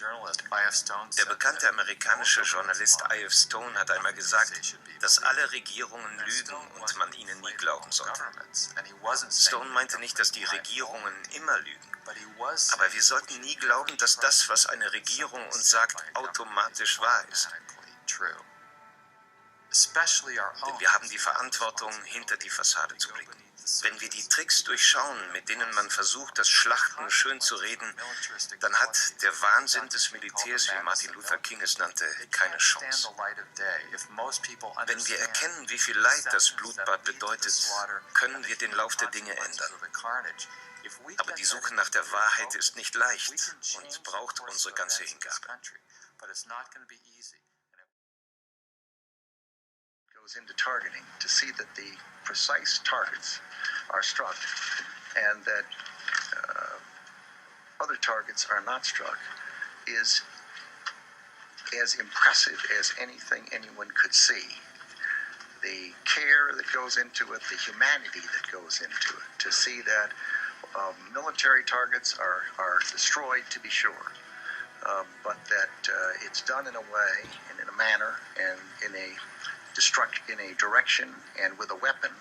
Der bekannte amerikanische Journalist I.F. Stone hat einmal gesagt, dass alle Regierungen lügen und man ihnen nie glauben sollte. Stone meinte nicht, dass die Regierungen immer lügen. Aber wir sollten nie glauben, dass das, was eine Regierung uns sagt, automatisch wahr ist. Denn wir haben die Verantwortung, hinter die Fassade zu blicken. Wenn wir die Tricks durchschauen, mit denen man versucht, das Schlachten schön zu reden, dann hat der Wahnsinn des Militärs, wie Martin Luther King es nannte, keine Chance. Wenn wir erkennen, wie viel Leid das Blutbad bedeutet, können wir den Lauf der Dinge ändern. Aber die Suche nach der Wahrheit ist nicht leicht und braucht unsere ganze Hingabe. Into targeting to see that the precise targets are struck and that other targets are not struck is as impressive as anything anyone could see. The care that goes into it, the humanity that goes into it, to see that military targets are destroyed, to be sure, but that it's done in a way and in a manner and in a direction and with a weapon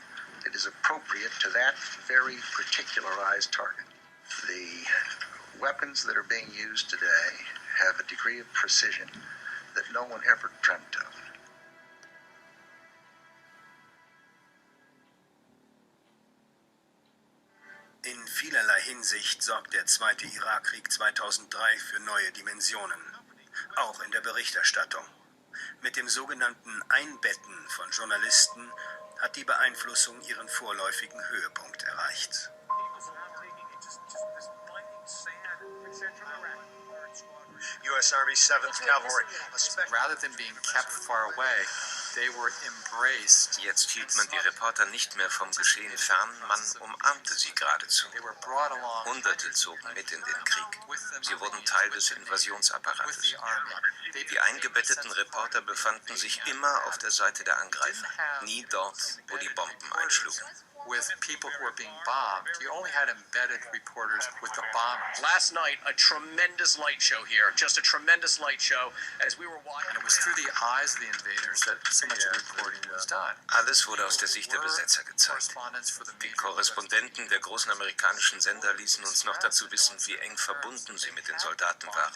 that is appropriate to that very particularized target. The weapons that are being used today have a degree of precision that no one ever dreamt of. In vielerlei Hinsicht sorgt der Zweite Irakkrieg 2003 für neue Dimensionen, auch in der Berichterstattung. Mit dem sogenannten Einbetten von Journalisten hat die Beeinflussung ihren vorläufigen Höhepunkt erreicht. U.S. Army 7th Cavalry. Rather than being kept far away, they were embraced. Jetzt hielt man die Reporter nicht mehr vom Geschehen fern, man umarmte sie geradezu. Hunderte zogen mit in den Krieg. Sie wurden Teil des Invasionsapparates. Die eingebetteten Reporter befanden sich immer auf der Seite der Angreifer, nie dort, wo die Bomben einschlugen. With people who were being bombed, you only had embedded reporters with the bombers. Last night, a tremendous light show here, just a tremendous light show as we were watching. And it was through the eyes of the invaders that so much of the reporting was done. Alles wurde aus der Sicht der Besetzer gezeigt. Die Korrespondenten der großen amerikanischen Sender ließen uns noch dazu wissen, wie eng verbunden sie mit den Soldaten waren.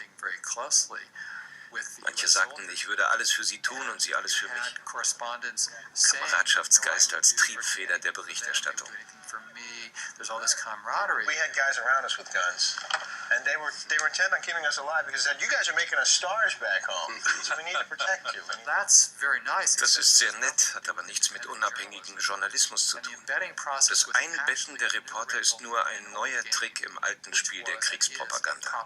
Manche sagten, ich würde alles für sie tun und sie alles für mich. Kameradschaftsgeist als Triebfeder der Berichterstattung. We had guys around us with guns, and they were intent on keeping us alive because they said, "You guys are making us stars back home, so we need to protect you." That's very nice. Das ist sehr nett, hat aber nichts mit unabhängigem Journalismus zu tun. Das Einbetten der Reporter ist nur ein neuer Trick im alten Spiel der Kriegspropaganda.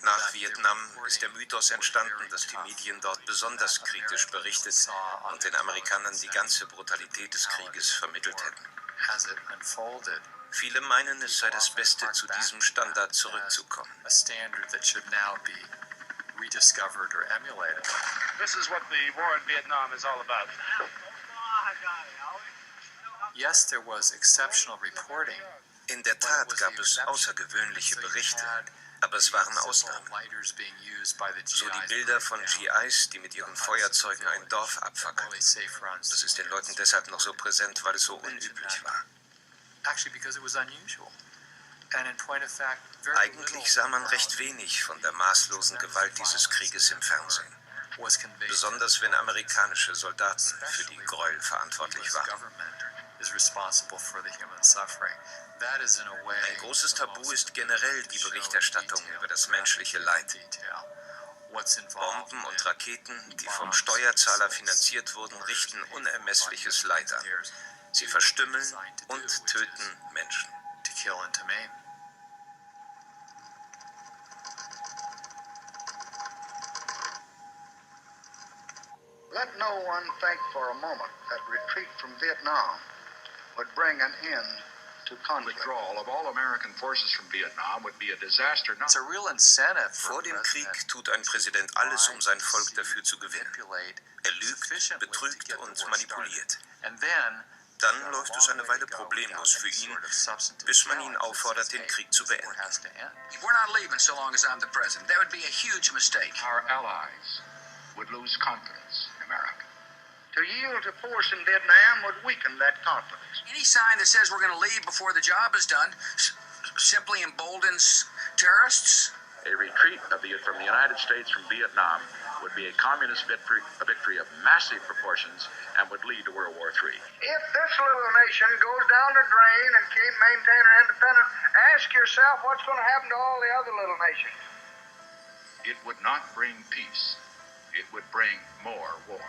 Nach Vietnam ist der Mythos entstanden, dass die Medien dort besonders kritisch berichtet und den Amerikanern die ganze Brutalität des Krieges vermittelt hätten. Viele meinen, es sei das Beste, zu diesem Standard zurückzukommen. This is what the war in Vietnam is all about. Yes, there was exceptional reporting. In der Tat gab es außergewöhnliche Berichte, aber es waren Ausnahmen. So die Bilder von GIs, die mit ihren Feuerzeugen ein Dorf abfackeln. Das ist den Leuten deshalb noch so präsent, weil es so unüblich war. Eigentlich sah man recht wenig von der maßlosen Gewalt dieses Krieges im Fernsehen. Besonders wenn amerikanische Soldaten für die Gräuel verantwortlich waren. Ein großes Tabu ist generell die Berichterstattung über das menschliche Leid. Bomben und Raketen, die vom Steuerzahler finanziert wurden, richten unermessliches Leid an. Sie verstümmeln und töten Menschen. Let no one think for a moment that retreat from Vietnam would bring an end to to conflict. Withdrawal of all American forces from Vietnam would be a disaster. It's a real incentive for Vor dem Krieg tut ein Präsident alles, um sein Volk dafür zu gewinnen. Er lügt, betrügt und manipuliert. Dann läuft es eine Weile problemlos für ihn, bis man ihn auffordert, den Krieg zu beenden. We're not leaving so long as I'm the president. That would be a huge mistake. Our allies would lose confidence in America. To yield to force in Vietnam would weaken that confidence. Any sign that says we're going to leave before the job is done simply emboldens terrorists. A retreat from the United States from Vietnam would be a communist victory of massive proportions and would lead to World War III. If this little nation goes down the drain and can't maintain her independence, ask yourself what's going to happen to all the other little nations. It would not bring peace. It would bring more war.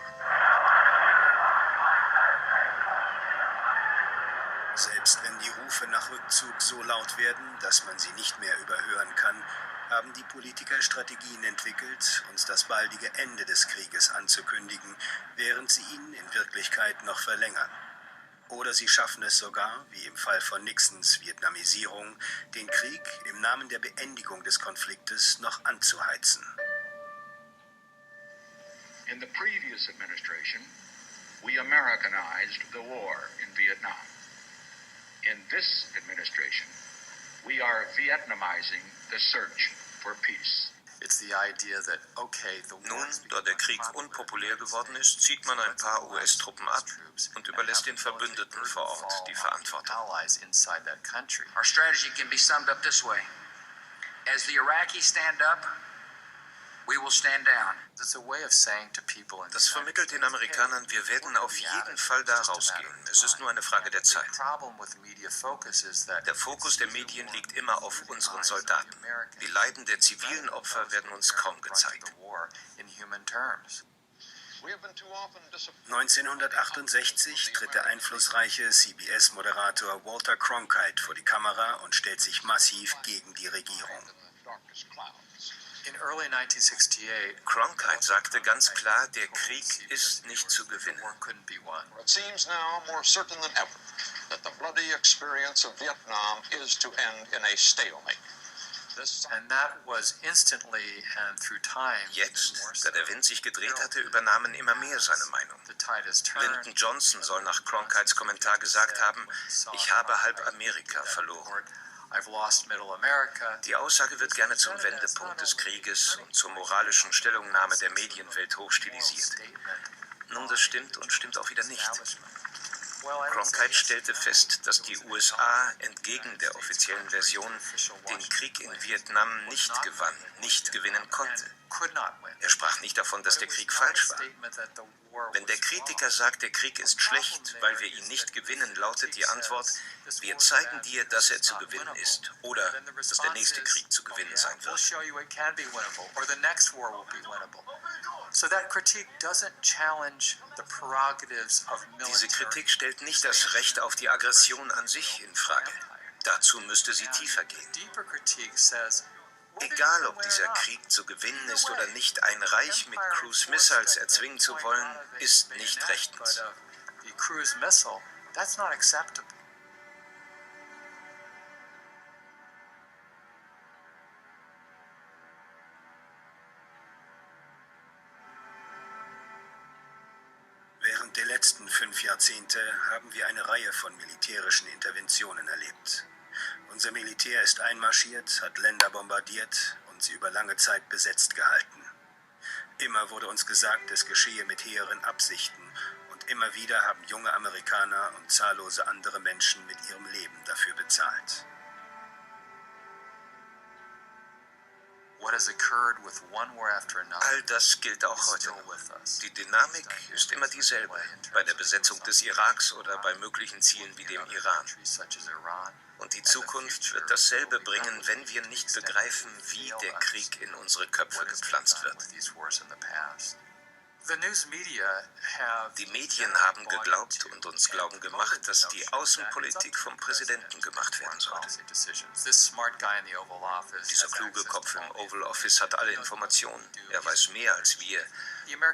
Selbst wenn die Rufe nach Rückzug so laut werden, dass man sie nicht mehr überhören kann, haben die Politiker Strategien entwickelt, uns das baldige Ende des Krieges anzukündigen, während sie ihn in Wirklichkeit noch verlängern. Oder sie schaffen es sogar, wie im Fall von Nixons Vietnamisierung, den Krieg im Namen der Beendigung des Konfliktes noch anzuheizen. In the previous administration, we Americanized the war in Vietnam. In this administration, we are Vietnamizing the search for peace. Nun, da der Krieg unpopulär geworden ist, zieht man ein paar US-Truppen ab und überlässt den Verbündeten vor Ort die Verantwortung. Our strategy can be summed up this way. As the Iraqis stand up, we will stand down. Das vermittelt den Amerikanern, wir werden auf jeden Fall da rausgehen. Es ist nur eine Frage der Zeit. Der Fokus der Medien liegt immer auf unseren Soldaten. Die Leiden der zivilen Opfer werden uns kaum gezeigt. 1968 tritt der einflussreiche CBS-Moderator Walter Cronkite vor die Kamera und stellt sich massiv gegen die Regierung. Cronkite sagte ganz klar, der Krieg ist nicht zu gewinnen. It seems now more certain than ever that the bloody experience of Vietnam is to end in a stalemate. Jetzt, da der Wind sich gedreht hatte, übernahmen immer mehr seine Meinung. Lyndon Johnson soll nach Cronkites Kommentar gesagt haben, ich habe halb Amerika verloren. Die Aussage wird gerne zum Wendepunkt des Krieges und zur moralischen Stellungnahme der Medienwelt hochstilisiert. Nun, das stimmt und stimmt auch wieder nicht. Cronkite stellte fest, dass die USA entgegen der offiziellen Version den Krieg in Vietnam nicht gewann, nicht gewinnen konnte. Er sprach nicht davon, dass der Krieg falsch war. Wenn der Kritiker sagt, der Krieg ist schlecht, weil wir ihn nicht gewinnen, lautet die Antwort, wir zeigen dir, dass er zu gewinnen ist oder dass der nächste Krieg zu gewinnen sein wird. Diese Kritik stellt nicht das Recht auf die Aggression an sich in Frage. Dazu müsste sie tiefer gehen. Egal, ob dieser Krieg zu gewinnen ist oder nicht, ein Reich mit Cruise Missiles erzwingen zu wollen, ist nicht rechtens. Während der letzten 5 Jahrzehnte haben wir eine Reihe von militärischen Interventionen erlebt. Unser Militär ist einmarschiert, hat Länder bombardiert und sie über lange Zeit besetzt gehalten. Immer wurde uns gesagt, es geschehe mit hehren Absichten und immer wieder haben junge Amerikaner und zahllose andere Menschen mit ihrem Leben dafür bezahlt. All das gilt auch heute noch. Die Dynamik ist immer dieselbe, bei der Besetzung des Iraks oder bei möglichen Zielen wie dem Iran. Und die Zukunft wird dasselbe bringen, wenn wir nicht begreifen, wie der Krieg in unsere Köpfe gepflanzt wird. Die Medien haben geglaubt und uns glauben gemacht, dass die Außenpolitik vom Präsidenten gemacht werden sollte. Dieser kluge Kopf im Oval Office hat alle Informationen. Er weiß mehr als wir.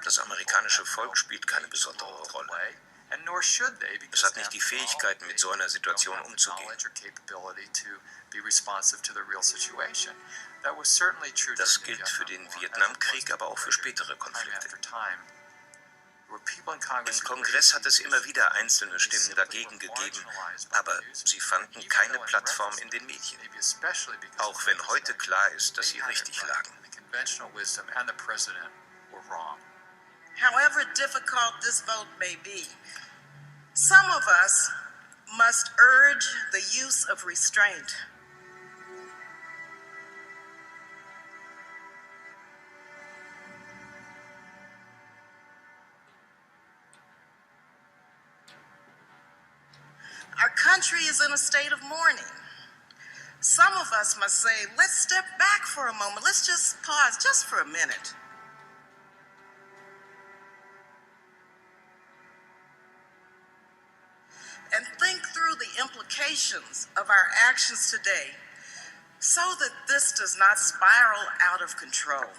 Das amerikanische Volk spielt keine besondere Rolle. Es hat nicht die Fähigkeiten, mit so einer Situation umzugehen. Das gilt für den Vietnamkrieg, aber auch für spätere Konflikte. Im Kongress hat es immer wieder einzelne Stimmen dagegen gegeben, aber sie fanden keine Plattform in den Medien. Auch wenn heute klar ist, dass sie richtig lagen. However difficult this vote may be, some of us must urge the use of restraint. Our country is in a state of mourning. Some of us must say, let's step back for a moment. Let's just pause just for a minute. And think through the implications of our actions today so that this does not spiral out of control.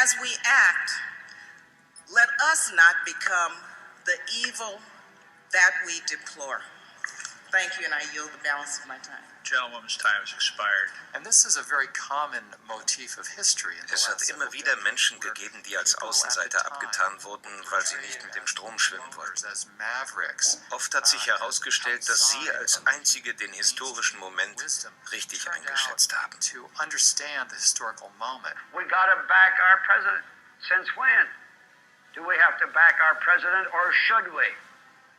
As we act, let us not become the evil that we deplore. Thank you, and I yield the balance of my time. Gentlewoman's time has expired. Es hat immer wieder Menschen gegeben, die als Außenseiter abgetan wurden, weil sie nicht mit dem Strom schwimmen wollten. Oft hat sich herausgestellt, dass sie als Einzige den historischen Moment richtig eingeschätzt haben. We gotta back our president. Since when? Do we have to back our president, or should we?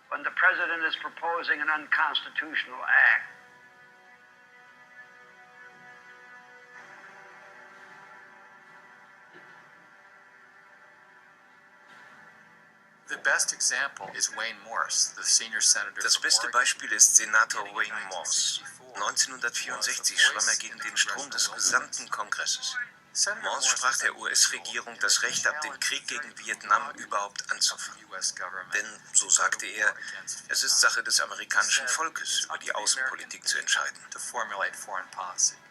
When the president is proposing an unconstitutional act. Das beste Beispiel ist Senator Wayne Morse. 1964 schwamm er gegen den Strom des gesamten Kongresses. Morse sprach der US-Regierung das Recht ab, den Krieg gegen Vietnam überhaupt anzufangen. Denn, so sagte er, es ist Sache des amerikanischen Volkes, über die Außenpolitik zu entscheiden.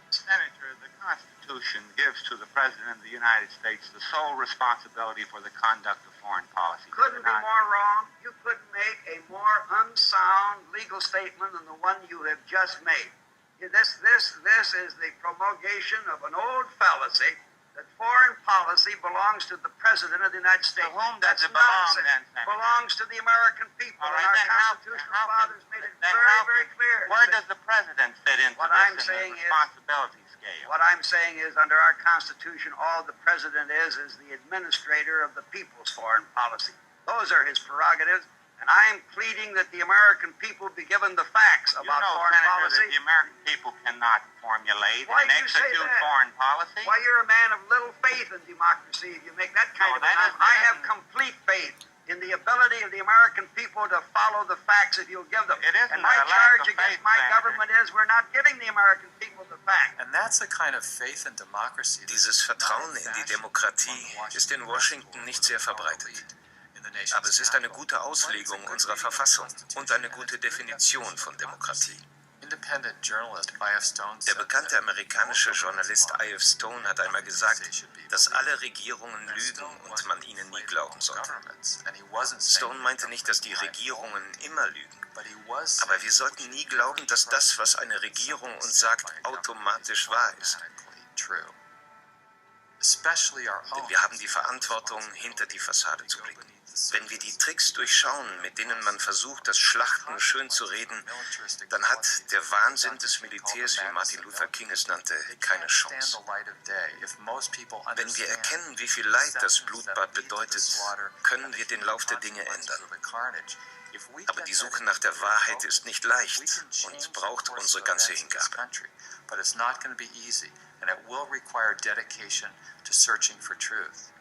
Senator, the Constitution gives to the President of the United States the sole responsibility for the conduct of foreign policy. Couldn't be more wrong. You couldn't make a more unsound legal statement than the one you have just made. This is the promulgation of an old fallacy that foreign policy belongs to the President of the United States. To whom does it belong, then, Senator? Belongs to the American people. All right, and our then constitutional fathers made it very clear. Where does the President fit into What this I'm in saying the responsibility scale? What I'm saying is, under our Constitution, all the President is the administrator of the people's foreign policy. Those are his prerogatives. And I'm pleading that the American people be given the facts about foreign policy. That the American people cannot formulate and execute foreign policy? Why, you're a man of little faith in democracy if you make that kind of announcement. I have complete faith in the ability of the American people to follow the facts if you'll give them. And my charge against my government is we're not giving the American people the facts. Dieses Vertrauen in die Demokratie ist in Washington nicht sehr verbreitet. Aber es ist eine gute Auslegung unserer Verfassung und eine gute Definition von Demokratie. Der bekannte amerikanische Journalist I.F. Stone hat einmal gesagt, dass alle Regierungen lügen und man ihnen nie glauben sollte. Stone meinte nicht, dass die Regierungen immer lügen. Aber wir sollten nie glauben, dass das, was eine Regierung uns sagt, automatisch wahr ist. Denn wir haben die Verantwortung, hinter die Fassade zu blicken. Wenn wir die Tricks durchschauen, mit denen man versucht, das Schlachten schön zu reden, dann hat der Wahnsinn des Militärs, wie Martin Luther King es nannte, keine Chance. Wenn wir erkennen, wie viel Leid das Blutbad bedeutet, können wir den Lauf der Dinge ändern. Aber die Suche nach der Wahrheit ist nicht leicht und braucht unsere ganze Hingabe. But it's not going to be easy, and it will require dedication to searching for truth.